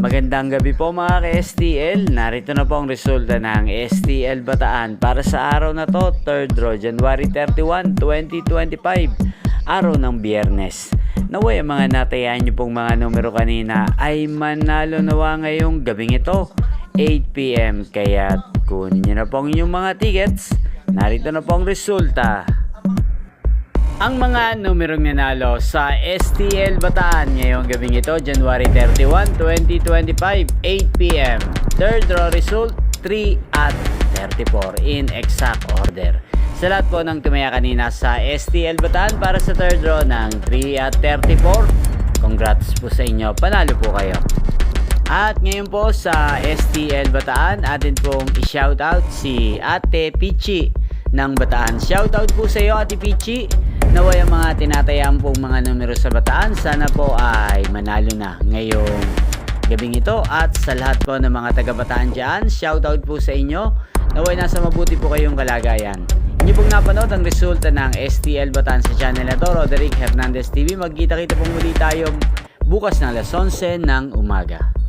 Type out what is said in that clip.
Magandang gabi po mga ka-STL. Narito na po ang resulta ng STL Bataan para sa araw na to, 3rd draw, January 31, 2025, araw ng Biyernes. Naway ang mga natayaan nyo pong mga numero kanina ay manalo nawa ngayong gabing ito, 8 PM. Kaya kunin nyo na po ang inyong mga tickets. Narito na po ang resulta. Ang mga numerong nanalo sa STL Bataan ngayong gabing ito, January 31, 2025, 8 PM. Third draw result, 3 at 34 in exact order. Sa lahat po ng tumaya kanina sa STL Bataan para sa third draw ng 3 at 34, congrats po sa inyo, panalo po kayo. At ngayon po sa STL Bataan, atin pong i-shoutout si Ate Pichi ng Bataan. Shoutout po sa iyo, Ate Pichi. Naway ang mga tinatayaan pong mga numero sa Bataan, sana po ay manalo na ngayong gabing ito. At sa lahat po ng mga taga Bataan dyan, shoutout po sa inyo. Naway nasa mabuti po kayong kalagayan. Inyo pong napanood ang resulta ng STL Bataan sa channel na to, Roderick Hernandez TV. Magkita-kita pong muli tayo bukas ng alas 11 ng umaga.